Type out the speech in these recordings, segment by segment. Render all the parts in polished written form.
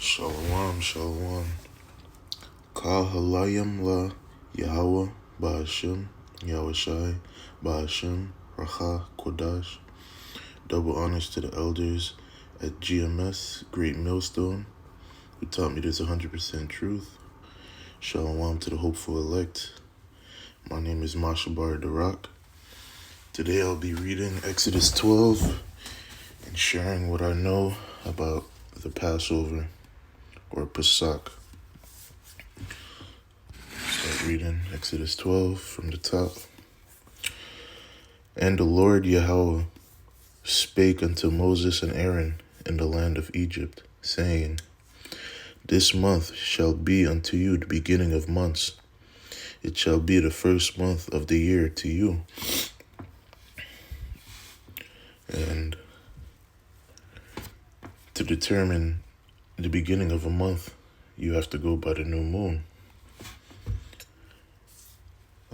Shalom, shalom. Halalyam la Yahawah, bahasham, Yahawashi, bahasham, racha, kodash. Double honors to the elders at GMS, Great Millstone, who taught me this 100% truth. Shalom to the hopeful elect. My name is Mashabar the Rock. Today I'll be reading Exodus 12 and sharing what I know about the Passover, or Pesach. Start reading Exodus 12 from the top. And the Lord Yahawah spake unto Moses and Aaron in the land of Egypt, saying, This month shall be unto you the beginning of months. It shall be the first month of the year to you. And to determine the beginning of a month, you have to go by the new moon.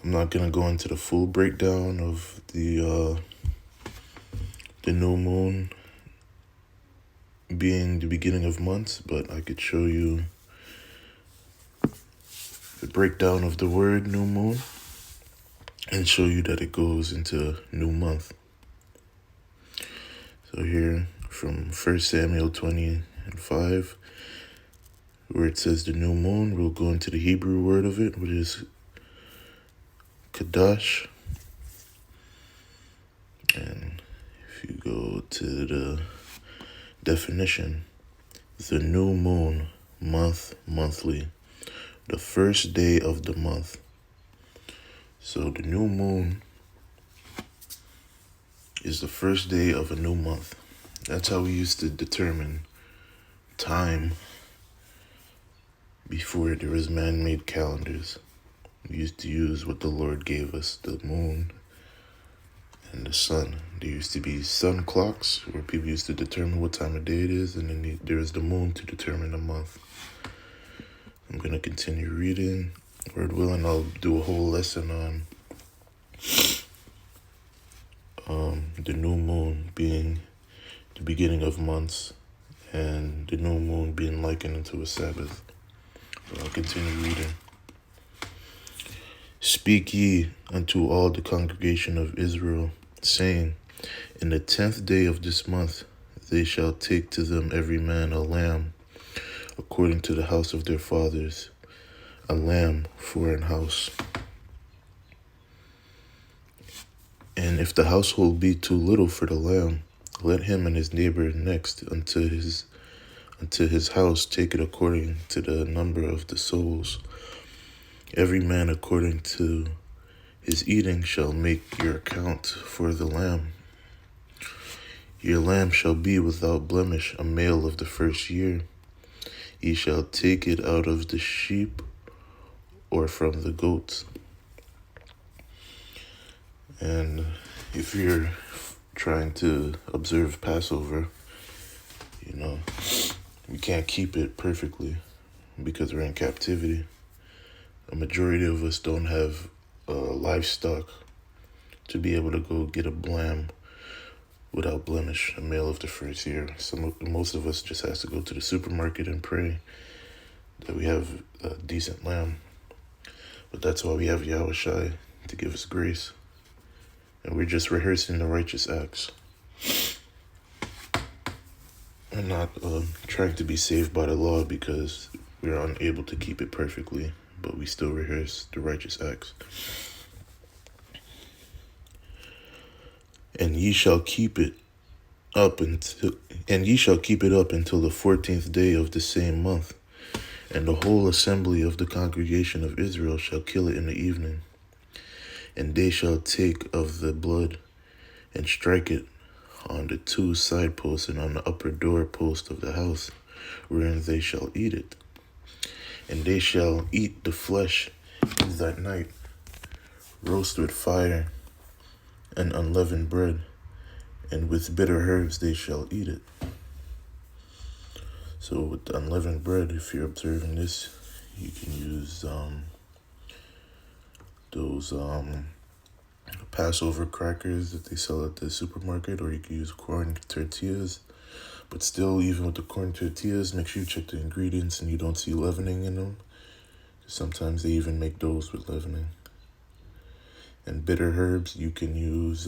I'm not going to go into the full breakdown of the new moon being the beginning of months, but I could show you the breakdown of the word new moon and show you that it goes into new month. So here from 1 Samuel 20:5, where it says the new moon, we'll go into the Hebrew word of it, which is Kadash. And if you go to the definition, the new moon, month, monthly, the first day of the month. So the new moon is the first day of a new month. That's how we used to determine time before there was man-made calendars. We used to use what the Lord gave us, the moon and the sun. There used to be sun clocks where people used to determine what time of day it is, and then there is the moon to determine the month. I'm going to continue reading. Lord willing, I'll do a whole lesson on the new moon being the beginning of months and the new moon being likened into a Sabbath. So I'll continue reading. Speak ye unto all the congregation of Israel, saying, In the 10th day of this month they shall take to them every man a lamb, according to the house of their fathers, a lamb for an house. And if the household be too little for the lamb, let him and his neighbor next unto his house take it according to the number of the souls. Every man according to his eating shall make your account for the lamb. Your lamb shall be without blemish, a male of the first year. Ye shall take it out of the sheep or from the goats. And if you're trying to observe Passover, we can't keep it perfectly because we're in captivity. A majority of us don't have livestock to be able to go get a lamb without blemish, a male of the first year. Most of us just has to go to the supermarket and pray that we have a decent lamb. But that's why we have Yahawashi, to give us grace. And we're just rehearsing the righteous acts. We're not trying to be saved by the law because we're unable to keep it perfectly, but we still rehearse the righteous acts. And ye shall keep it up until the 14th day of the same month, and the whole assembly of the congregation of Israel shall kill it in the evening. And they shall take of the blood and strike it on the two side posts and on the upper door post of the house, wherein they shall eat it. And they shall eat the flesh that night, roast with fire and unleavened bread, and with bitter herbs they shall eat it. So with the unleavened bread, if you're observing this, you can use those Passover crackers that they sell at the supermarket, or you can use corn tortillas. But still, even with the corn tortillas, make sure you check the ingredients and you don't see leavening in them. Sometimes they even make those with leavening. And bitter herbs, you can use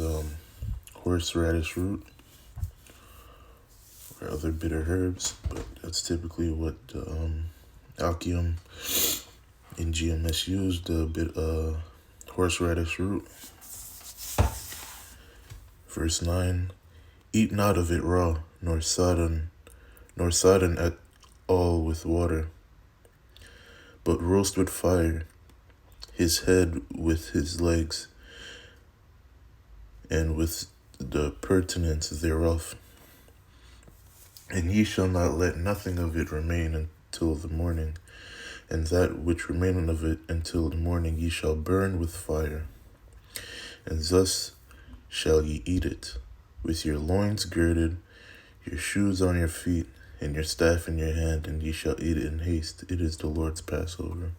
horseradish root or other bitter herbs, but that's typically what Alkium in GMS used, a bit horseradish root. Verse 9, eat not of it raw, nor sodden at all with water, but roast with fire his head with his legs, and with the purtenance thereof. And ye shall not let nothing of it remain until the morning, and that which remaineth of it until the morning ye shall burn with fire. And thus shall ye eat it, with your loins girded, your shoes on your feet, and your staff in your hand, and ye shall eat it in haste. It is the Lord's Passover.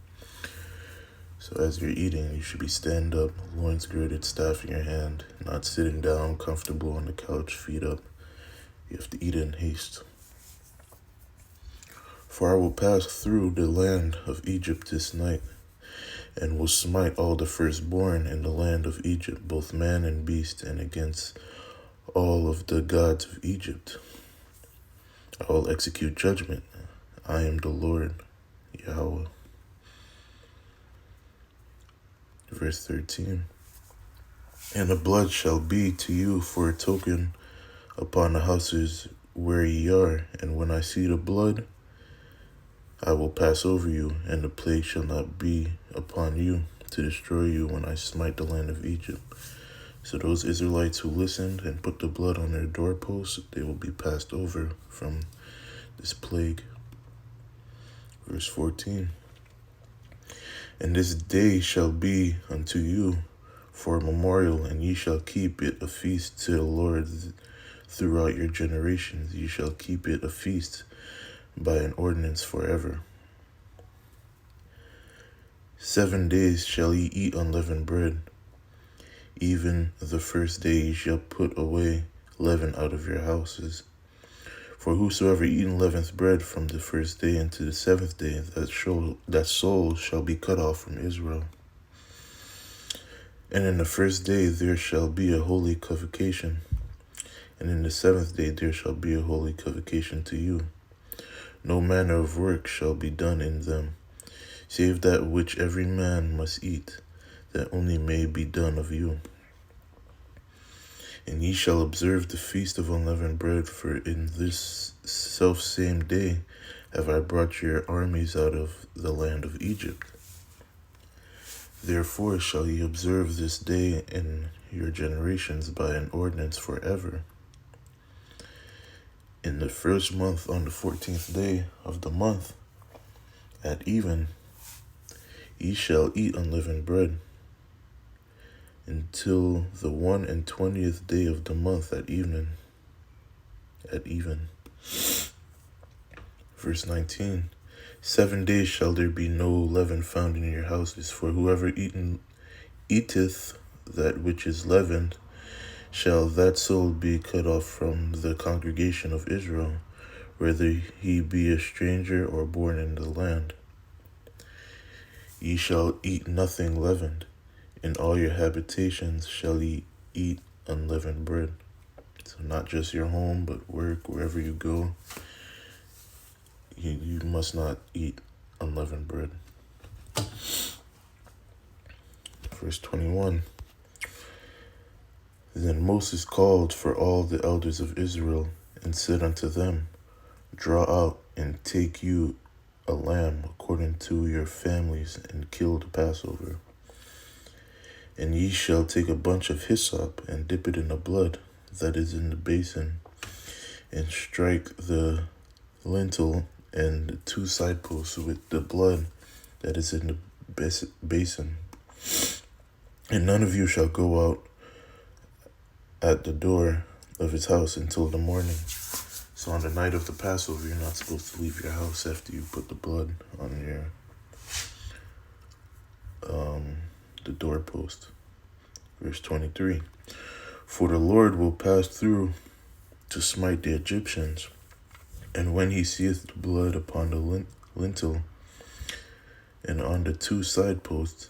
So as you're eating, you should be stand up, loins girded, staff in your hand, not sitting down, comfortable on the couch, feet up. You have to eat it in haste. For I will pass through the land of Egypt this night, and will smite all the firstborn in the land of Egypt, both man and beast, and against all of the gods of Egypt. I will execute judgment. I am the Lord, Yahawah. Verse 13. And the blood shall be to you for a token upon the houses where ye are, and when I see the blood, I will pass over you, and the plague shall not be upon you to destroy you when I smite the land of Egypt. So those Israelites who listened and put the blood on their doorposts, they will be passed over from this plague. Verse 14. And this day shall be unto you for a memorial, and ye shall keep it a feast to the Lord throughout your generations. Ye shall keep it a feast by an ordinance forever. 7 days shall ye eat unleavened bread. Even the first day ye shall put away leaven out of your houses. For whosoever eat unleavened bread from the first day unto the 7th day, that soul shall be cut off from Israel. And in the first day there shall be a holy convocation, and in the 7th day there shall be a holy convocation to you. No manner of work shall be done in them, save that which every man must eat, that only may be done of you. And ye shall observe the feast of unleavened bread, for in this selfsame day have I brought your armies out of the land of Egypt. Therefore shall ye observe this day in your generations by an ordinance forever. In the first month, on the 14th day of the month, at even, ye shall eat unleavened bread, until the 21st day of the month at even. Verse 19. 7 days shall there be no leaven found in your houses, for whoever eateth that which is leavened, shall that soul be cut off from the congregation of Israel, whether he be a stranger or born in the land. Ye shall eat nothing leavened. In all your habitations shall ye eat unleavened bread. So not just your home, but work, wherever you go, you must not eat unleavened bread. Verse 21. Then Moses called for all the elders of Israel, and said unto them, Draw out and take you a lamb according to your families, and kill the Passover. And ye shall take a bunch of hyssop, and dip it in the blood that is in the basin, and strike the lintel and the 2 side posts with the blood that is in the basin. And none of you shall go out at the door of his house until the morning. So on the night of the Passover, you're not supposed to leave your house after you put the blood on your the doorpost. Verse 23. For the Lord will pass through to smite the Egyptians, And when he seeth the blood upon the lintel and on the two side posts,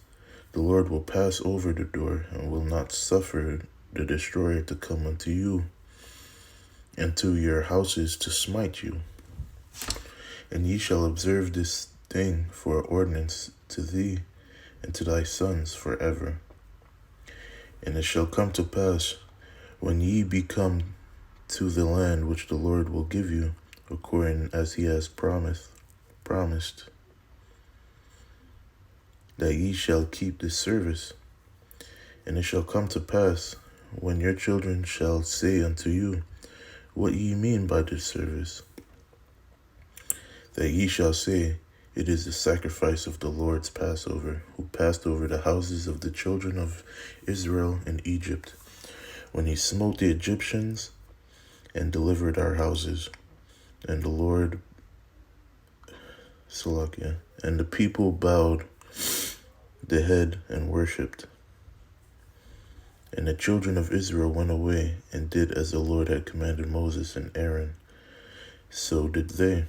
the Lord will pass over the door, and will not suffer the destroyer to come unto you and to your houses to smite you. And ye shall observe this thing for an ordinance to thee and to thy sons forever. And it shall come to pass, when ye be come to the land which the Lord will give you, according as he has promised, that ye shall keep this service. And it shall come to pass, when your children shall say unto you, what ye mean by this service? That ye shall say, it is the sacrifice of the Lord's Passover, who passed over the houses of the children of Israel in Egypt, when he smote the Egyptians and delivered our houses. And the Lord, Salakia, and the people bowed the head and worshipped. And the children of Israel went away and did as the Lord had commanded Moses and Aaron. So did they.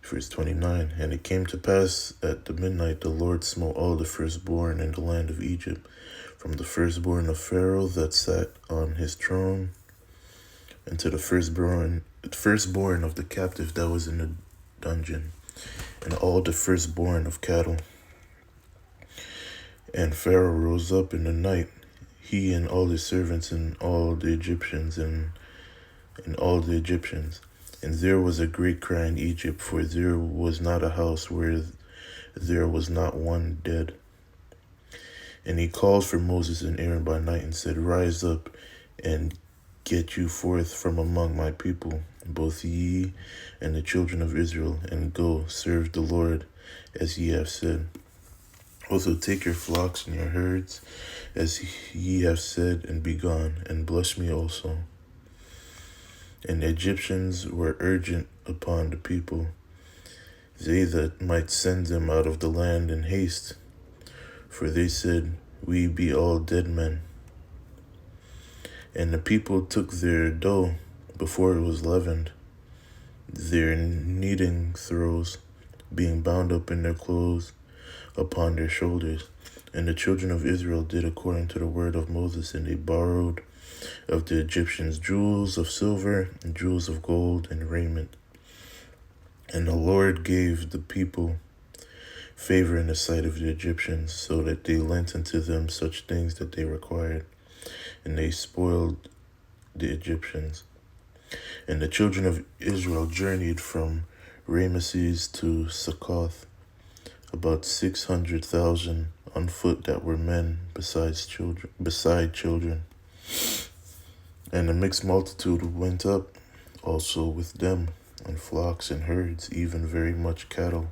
Verse 29, and it came to pass at the midnight the Lord smote all the firstborn in the land of Egypt, from the firstborn of Pharaoh that sat on his throne, and to the firstborn of the captive that was in the dungeon, and all the firstborn of cattle. And Pharaoh rose up in the night, he and all his servants and all the Egyptians and all the Egyptians. And there was a great cry in Egypt, for there was not a house where there was not one dead. And he called for Moses and Aaron by night and said, rise up and get you forth from among my people, both ye and the children of Israel, and go serve the Lord as ye have said. Also take your flocks and your herds as ye have said, and be gone, and bless me also. And the Egyptians were urgent upon the people, they that might send them out of the land in haste. For they said, we be all dead men. And the people took their dough before it was leavened, their kneading throws being bound up in their clothes upon their shoulders. And the children of Israel did according to the word of Moses, and they borrowed of the Egyptians jewels of silver and jewels of gold and raiment. And the Lord gave the people favor in the sight of the Egyptians, so that they lent unto them such things that they required, and they spoiled the Egyptians. And the children of Israel journeyed from Rameses to Succoth, about 600,000 on foot that were men beside children. And a mixed multitude went up also with them, and flocks and herds, even very much cattle.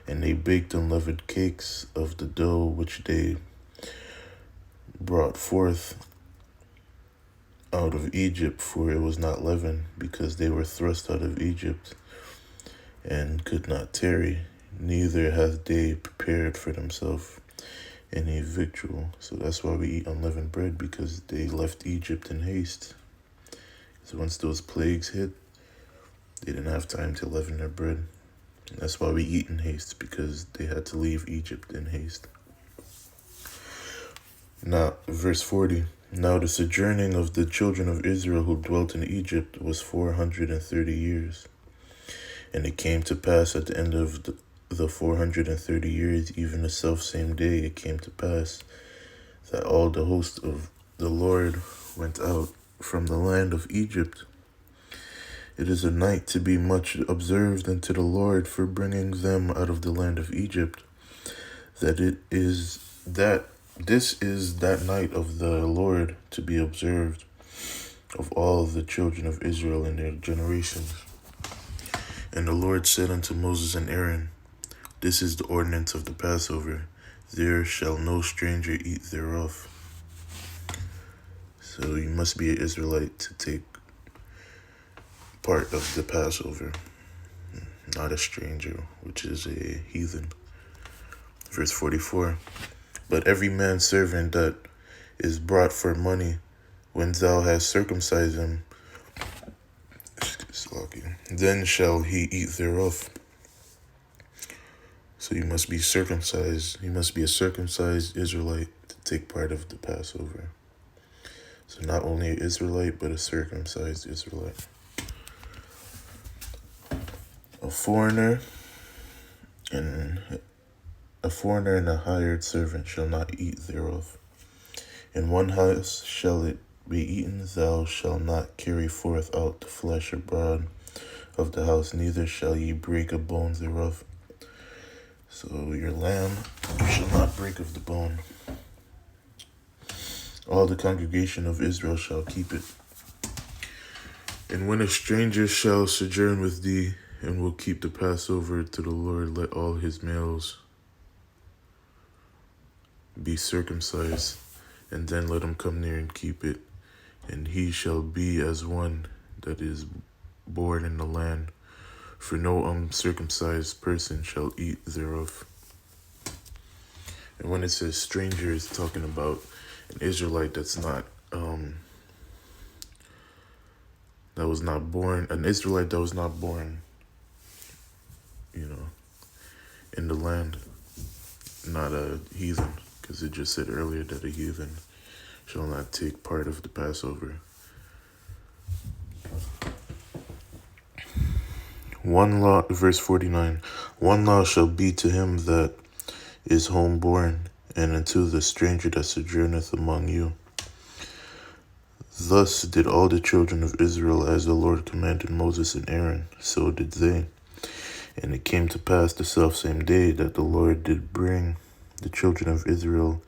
And they baked unleavened cakes of the dough which they brought forth out of Egypt, for it was not leavened, because they were thrust out of Egypt, and could not tarry, neither hath they prepared for themselves any victual. So that's why we eat unleavened bread, because they left Egypt in haste. So once those plagues hit, they didn't have time to leaven their bread. And that's why we eat in haste, because they had to leave Egypt in haste. Now, verse 40. Now the sojourning of the children of Israel who dwelt in Egypt was 430 years. And it came to pass at the end of the 430 years, even the selfsame day, it came to pass that all the host of the Lord went out from the land of Egypt. It is a night to be much observed unto the Lord for bringing them out of the land of Egypt, this is that night of the Lord to be observed of all the children of Israel in their generations. And the Lord said unto Moses and Aaron, this is the ordinance of the Passover. There shall no stranger eat thereof. So you must be an Israelite to take part of the Passover, not a stranger, which is a heathen. Verse 44. But every man's servant that is brought for money, when thou hast circumcised him, Then shall he eat thereof. So you must be circumcised. You must be a circumcised Israelite to take part of the Passover. So not only an Israelite, but a circumcised Israelite. A foreigner and a hired servant shall not eat thereof. In one house shall it be eaten. Thou shalt not carry forth out the flesh abroad of the house, neither shall ye break a bone thereof. So your lamb, you shall not break of the bone. All the congregation of Israel shall keep it. And when a stranger shall sojourn with thee, and will keep the Passover to the Lord, let all his males be circumcised, and then let him come near and keep it. And he shall be as one that is born in the land, for no uncircumcised person shall eat thereof. And when it says stranger, it's talking about an Israelite that's not, that was not born, an Israelite that was not born, in the land, not a heathen, because it just said earlier that a heathen shall not take part of the Passover. One law, verse 49, one law shall be to him that is homeborn, and unto the stranger that sojourneth among you. Thus did all the children of Israel, as the Lord commanded Moses and Aaron, so did they. And it came to pass the selfsame day that the Lord did bring the children of Israel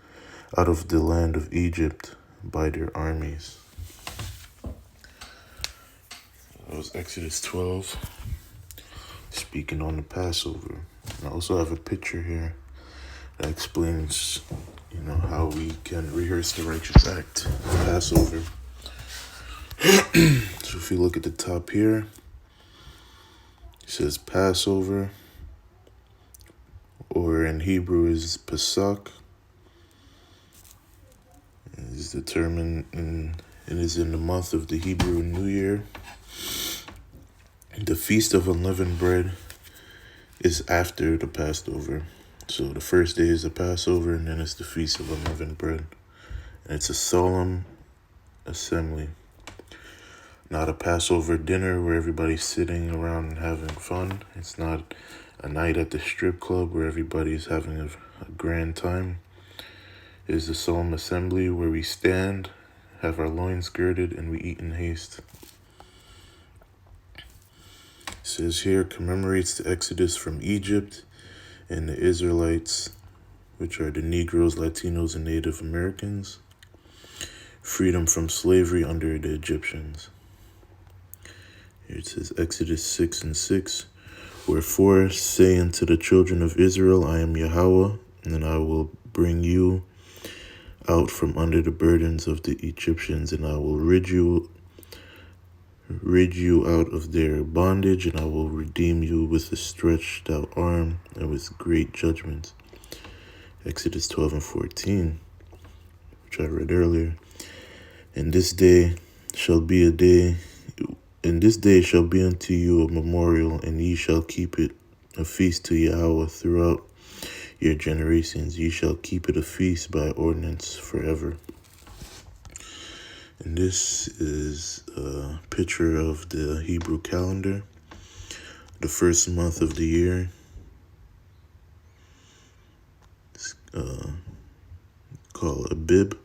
out of the land of Egypt by their armies. That was Exodus 12, speaking on the Passover. And I also have a picture here that explains, how we can rehearse the righteous act of Passover. So if you look at the top here, it says Passover, or in Hebrew is Pesach. It is determined it is in the month of the Hebrew New Year. The Feast of Unleavened Bread is after the Passover. So the first day is the Passover, and then it's the Feast of Unleavened Bread. And it's a solemn assembly. Not a Passover dinner where everybody's sitting around and having fun. It's not a night at the strip club where everybody's having a grand time. It is a solemn assembly where we stand, have our loins girded, and we eat in haste. It says here, commemorates the Exodus from Egypt and the Israelites, which are the Negroes, Latinos, and Native Americans, freedom from slavery under the Egyptians. Here it says Exodus 6:6, wherefore say unto the children of Israel, I am Yahawah, and I will bring you out from under the burdens of the Egyptians, and I will rid you out of their bondage, and I will redeem you with a stretched out arm and with great judgments. Exodus 12:14, which I read earlier. And this day shall be unto you a memorial, and ye shall keep it a feast to Yahawah throughout your generations. Ye shall keep it a feast by ordinance forever. And this is a picture of the Hebrew calendar, the first month of the year. It's called Abib.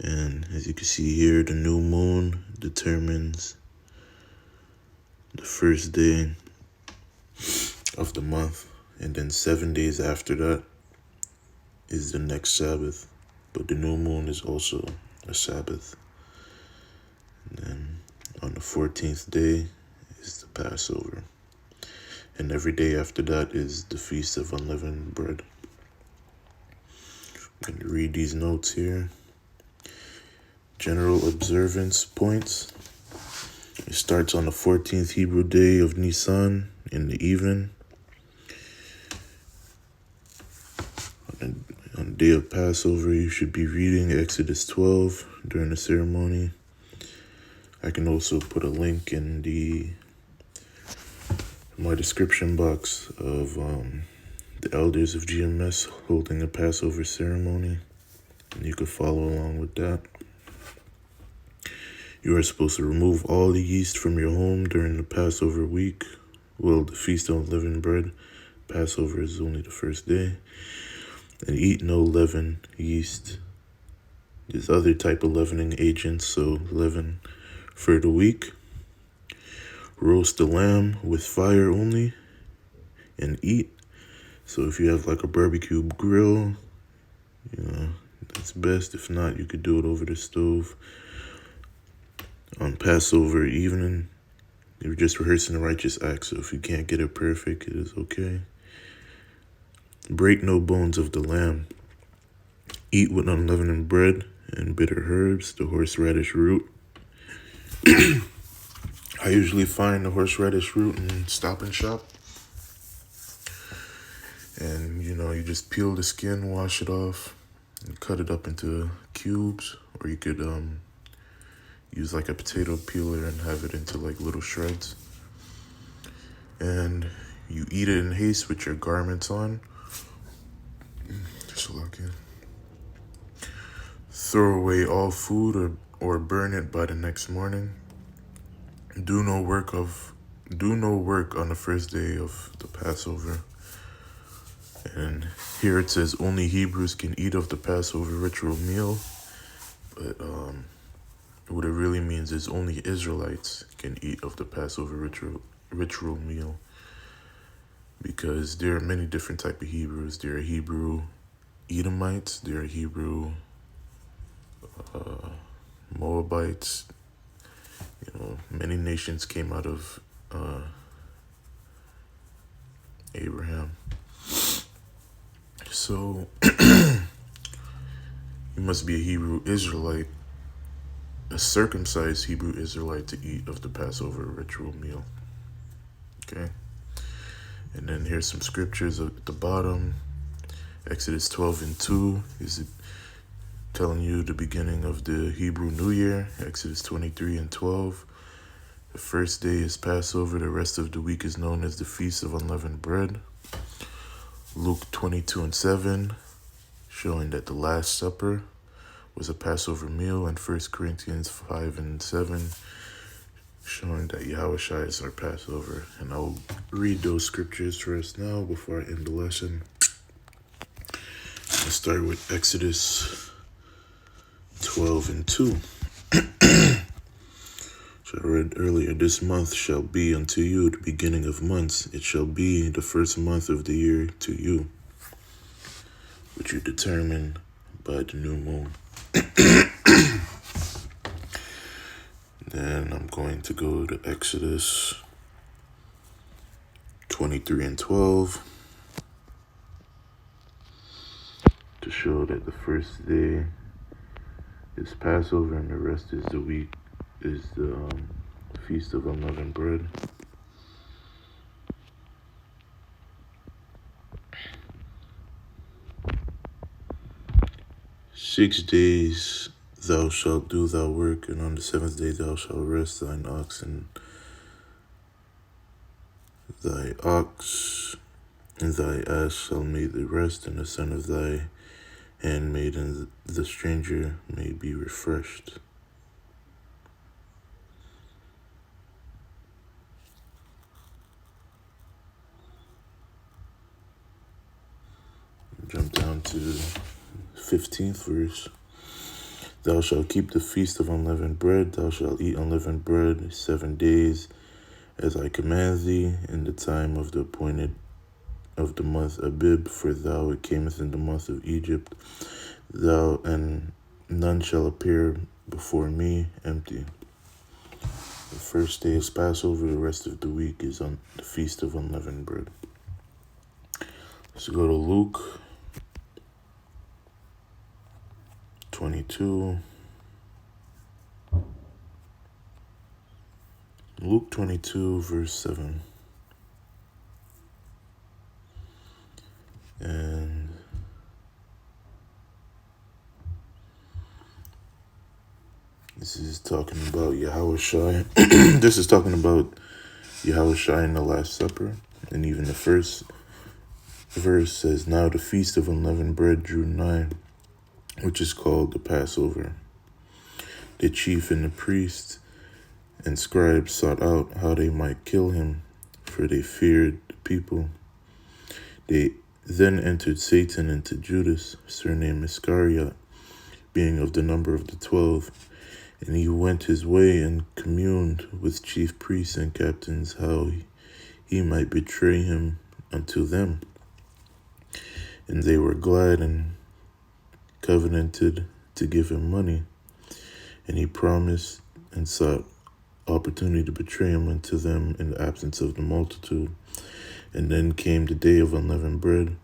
And as you can see here, the new moon determines the first day of the month. And then 7 days after that is the next Sabbath. But the new moon is also a Sabbath. And then on the 14th day is the Passover. And every day after that is the Feast of Unleavened Bread. I'm going to read these notes here. General observance points. It starts on the 14th Hebrew day of Nisan in the evening. On the day of Passover, you should be reading Exodus 12 during the ceremony. I can also put a link in my description box of the elders of GMS holding a Passover ceremony, and you could follow along with that. You are supposed to remove all the yeast from your home during the Passover week. Well, the Feast of Unleavened Bread. Passover is only the first day. And eat no leaven, yeast. There's other type of leavening agents, so leaven for the week. Roast the lamb with fire only and eat. So if you have like a barbecue grill, that's best. If not, you could do it over the stove. On Passover evening, you're just rehearsing the righteous act, so if you can't get it perfect, it is okay. Break no bones of the lamb. Eat with unleavened bread and bitter herbs, the horseradish root. I usually find the horseradish root in Stop and Shop. And, you just peel the skin, wash it off, and cut it up into cubes. Or you could use like a potato peeler and have it into like little shreds. And you eat it in haste with your garments on. Just look in. Throw away all food or burn it by the next morning. Do no work on the first day of the Passover. And here it says only Hebrews can eat of the Passover ritual meal. But what it really means is only Israelites can eat of the Passover ritual meal. Because there are many different types of Hebrews. There are Hebrew Edomites. There are Hebrew Moabites. Many nations came out of Abraham. So you must be a Hebrew Israelite, a circumcised Hebrew Israelite, to eat of the Passover ritual meal. Okay? And then here's some scriptures at the bottom. Exodus 12:2 is telling you the beginning of the Hebrew New Year. Exodus 23:12. The first day is Passover. The rest of the week is known as the Feast of Unleavened Bread. Luke 22:7, showing that the Last Supper was a Passover meal. And 1 Corinthians 5:7, showing that Yahawashi is our Passover. And I'll read those scriptures for us now before I end the lesson. Let's start with Exodus 12:2. So I read earlier, this month shall be unto you the beginning of months. It shall be the first month of the year to you, which you determine by the new moon. Then I'm going to go to Exodus 23:12 to show that the first day is Passover and the rest is the week, is the Feast of Unleavened Bread. "6 days thou shalt do thy work, and on the seventh day thou shalt rest. Thine ox and thy ass shall make the rest, and the son of thy handmaid and the stranger may be refreshed." Jump down to the 15th verse. "Thou shalt keep the feast of unleavened bread. Thou shalt eat unleavened bread 7 days, as I command thee, in the time of the appointed of the month Abib, for thou it camest in the month of Egypt. Thou and none shall appear before me empty." The first day is Passover. The rest of the week is on the Feast of Unleavened Bread. Let's go to Luke 22. Luke 22, verse 7. And this is talking about Yahawashi. This is talking about Yahawashi in the Last Supper. And even the first verse says, "Now the feast of unleavened bread drew nigh, which is called the Passover. The chief and the priest and scribes sought out how they might kill him, for they feared the people. They then entered Satan into Judas, surnamed Iscariot, being of the number of the 12. And he went his way and communed with chief priests and captains how he might betray him unto them. And they were glad and covenanted to give him money. And he promised and sought opportunity to betray him unto them in the absence of the multitude. And then came the day of unleavened bread,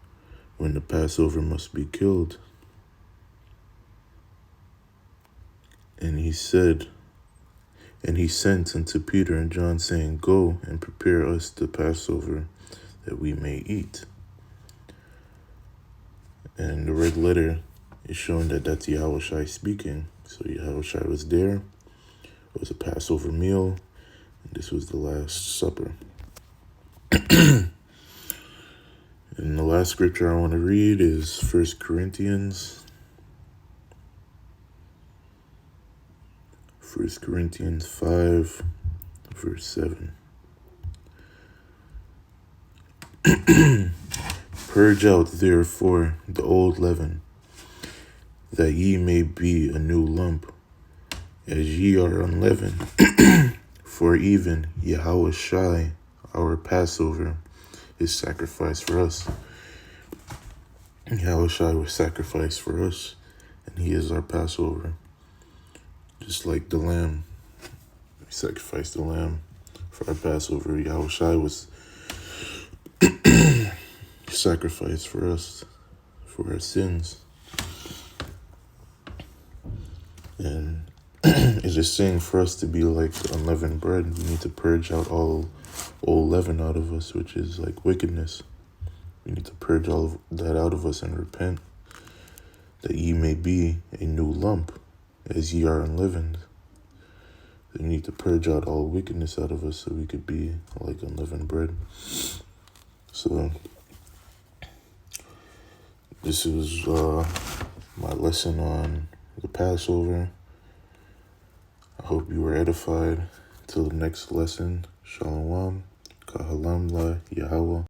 when the Passover must be killed. And he said, and he sent unto Peter and John, saying, Go and prepare us the Passover, that we may eat." And the red letter is showing that that's Yahawashi speaking. So Yahawashi was there. It was a Passover meal. And this was the Last Supper. And the last scripture I want to read is 1 Corinthians 5, verse 7. "Purge out therefore the old leaven, that ye may be a new lump, as ye are unleavened. For even Yahawashi, our Passover, is sacrificed for us." Yahawashi was sacrificed for us, and he is our Passover. Just like the lamb, we sacrificed the lamb for our Passover. Yahawashi was sacrificed for us, for our sins. And it's just saying for us to be like unleavened bread, we need to purge out all old leaven out of us, which is like wickedness. We need to purge all of that out of us and repent, that ye may be a new lump, as ye are unleavened. We need to purge out all wickedness out of us so we could be like unleavened bread. So this is my lesson on the Passover. I hope you were edified. Till the next lesson, Shalom, halalyam, Yahawah.